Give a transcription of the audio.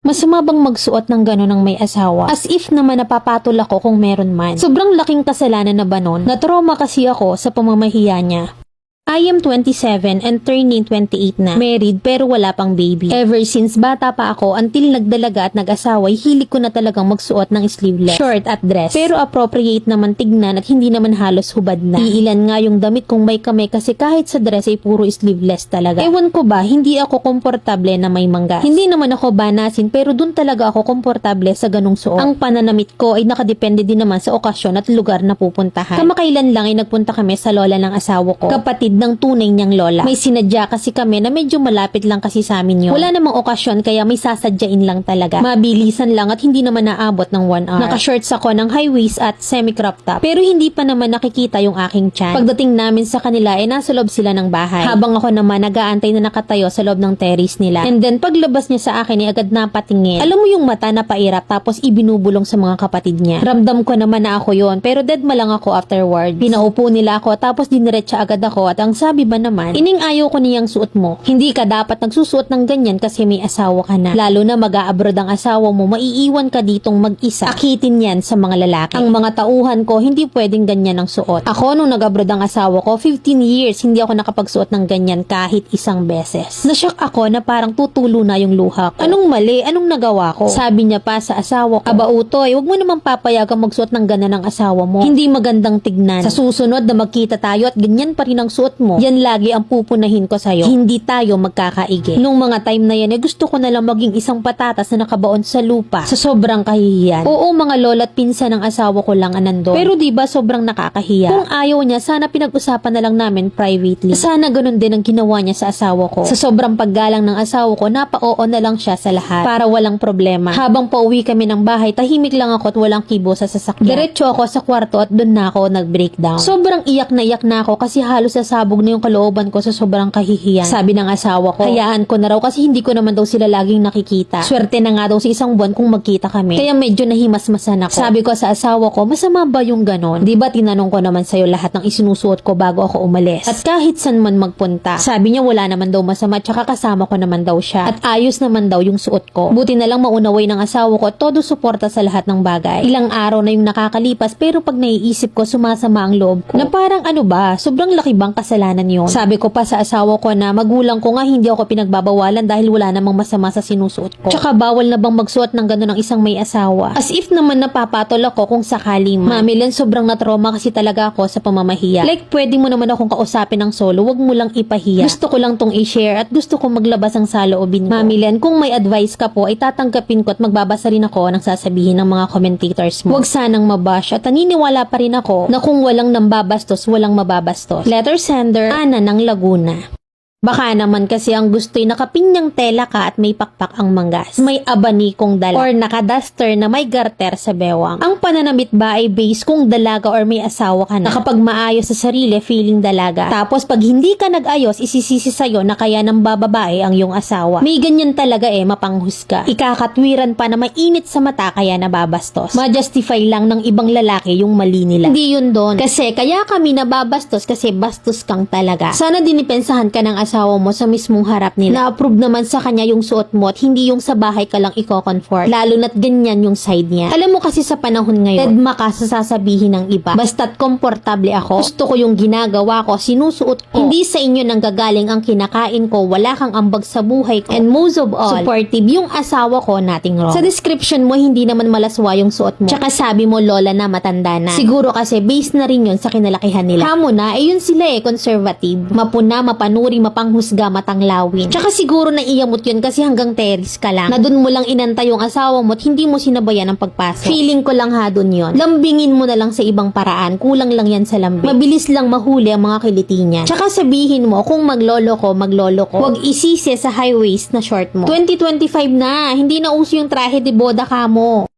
Masama bang magsuot ng gano'n ng may asawa? As if naman napapatol ako kung meron man. Sobrang laking kasalanan na ba nun? Na-trauma kasi ako sa pamamahiya niya. I am 27 and turning 28 na. Married pero wala pang baby. Ever since bata pa ako until nagdalaga at nag-asawa, hilig ko na talagang magsuot ng sleeveless, short at dress. Pero appropriate naman tignan at hindi naman halos hubad na. Iilan nga yung damit kong may kamay kasi kahit sa dress ay puro sleeveless talaga. Ewan ko ba, hindi ako komportable na may manggas. Hindi naman ako banasin pero dun talaga ako komportable sa ganung suot. Ang pananamit ko ay nakadepende din naman sa okasyon at lugar na pupuntahan. Kamakailan lang ay nagpunta kami sa lola ng asawa ko. Kapatid ng tunay niyang lola. May sinadya kasi kami na medyo malapit lang kasi sa amin yun. Wala namang okasyon kaya may sasadyain lang talaga. Mabilisan lang at hindi naman naabot ng 1 hour. Naka-shorts ako ng high waist at semi-crop top. Pero hindi pa naman nakikita yung aking tiyan. Pagdating namin sa kanila ay nasa loob sila ng bahay. Habang ako naman nag-aantay na nakatayo sa loob ng terrace nila. And then paglabas niya sa akin ay agad napatingin. Alam mo yung mata na pairap tapos ibinubulong sa mga kapatid niya. Ramdam ko naman na ako yon pero dead ma lang ako afterward. Pinaupo nila ako tapos diniretsa agad ako at ang sabi ba naman, ining ayaw ko niyang suot mo. Hindi ka dapat nagsusuot ng ganyan kasi may asawa ka na. Lalo na mag-a-abroad ang asawa mo, maiiwan ka ditong mag-isa. Akitin yan sa mga lalaki. Ang mga tauhan ko, hindi pwedeng ganyan ang suot. Ako nung nag-abroad ang asawa ko, 15 years, hindi ako nakapagsuot ng ganyan kahit isang beses. Nashock ako na parang tutulo na yung luha ko. Anong mali? Anong nagawa ko? Sabi niya pa sa asawa ko, aba utoy, wag mo naman papayagang magsuot ng ganyan ng asawa mo. Hindi magandang tignan. Sa susunod na magkita tayo at ganyan pa rin ang suot mo, yan lagi ang pupunahin ko sa'yo. Hindi tayo magkakaigi. Nung mga time na yan, gusto ko na lang maging isang patatas na nakabaon sa lupa sa sobrang kahihiyan. Oo, mga lola at pinsan ng asawa ko lang anando. Pero diba sobrang nakakahiya? Kung ayaw niya, sana pinag-usapan na lang namin privately. Sana ganun din ang ginawa niya sa asawa ko. Sa sobrang paggalang ng asawa ko, napa-oo na lang siya sa lahat para walang problema. Habang pauwi kami ng bahay, tahimik lang ako at walang kibo sa sasakyan. Diretso ako sa kwarto at doon na ako nag-breakdown. Sobrang iyak na ako kasi halos sasabog na yung kalooban ko sa sobrang kahihiyan. Sabi ng asawa ko, hayaan ko na raw kasi hindi ko naman daw sila laging nakikita. Swerte na nga daw sa isang buwan kung magkita kami. Kaya medyo nahimasmasan ako. Sabi ko sa asawa ko, masama ba yung ganon? Di ba tinanong ko naman sa'yo lahat ng isinusuot ko bago ako umalis? At kahit saan man magpunta. Sabi niya wala naman daw masama tsaka kasama ko naman daw siya. At ayos naman daw yung suot ko. Buti na lang maunaway ng asawa ko at todo suporta sa lahat ng bagay. Ilang araw na yung nakakalipas pero pag naiisip ko sumasama ang loob ko. Na parang ano ba? Sobrang laki bang kasalanan yun? Sabi ko pa sa asawa ko na magulang ko nga hindi ako pinagbabawalan dahil wala namang masama sa sinusuot ko. Tsaka bawal na bang magsuot ng gano'n ng isang may asawa? As if naman napapatol ako kung sakali man. Mami Len, sobrang na-trauma kasi talaga ako sa pamamahiya. Like, pwede mo naman akong kausapin ng solo, wag mo lang ipahiya. Gusto ko lang tong i-share at gusto ko maglabas ang saloobin ko. Mami Len, kung may advice ka po, ay tatanggapin ko at magbabasa rin ako ng sasabihin ng mga commentators mo. Wag sanang mabash at naniniwala pa rin ako na kung walang nambabastos, walang mababastos. Letter sender, Ana ng Laguna. Baka naman kasi ang gusto'y nakapinyang tela ka at may pakpak ang manggas. May abanikong dala or nakaduster na may garter sa bewang. Ang pananamit ba ay base kung dalaga or may asawa ka na. Kapag maayos sa sarili, feeling dalaga. Tapos pag hindi ka nag-ayos, isisisi sa'yo na kaya ng bababae ang iyong asawa. May ganyan talaga mapanghusga. Ikakatwiran pa na mainit sa mata kaya nababastos. Ma-justify lang ng ibang lalaki yung mali nila. Hindi yun doon. Kasi kaya kami nababastos kasi bastos kang talaga. Sana dinipensahan ka ng asawa mo sa mismong harap nila. Na-approve naman sa kanya yung suot mo at hindi yung sa bahay ka lang i-comfort. Lalo na't ganyan yung side niya. Alam mo kasi sa panahon ngayon, tedma ka sa sasabihin ng iba. Basta't komportable ako, gusto ko yung ginagawa ko, sinusuot ko. Hindi sa inyo nanggagaling ang kinakain ko, wala kang ambag sa buhay ko. And most of all, supportive yung asawa ko, nating wrong. Sa description mo, hindi naman malaswa yung suot mo. Tsaka sabi mo, lola na, matanda na. Siguro kasi base na rin yun sa kinalakihan nila. Hamo na, yun sila conservative. Mapuna, mapanuri, panghusga, matanglawin. Tsaka siguro naiiyamot yun kasi hanggang terrace ka lang. Na dun mo lang inantay yung asawa mo at hindi mo sinabayan ang pagpasok. Feeling ko lang ha dun yun. Lambingin mo na lang sa ibang paraan. Kulang lang yan sa lambing. Mabilis lang mahuli ang mga kiliti niya. Tsaka sabihin mo kung maglolo ko. Huwag isisi sa high waist na short mo. 2025 na. Hindi na uso yung trahe de boda ka mo.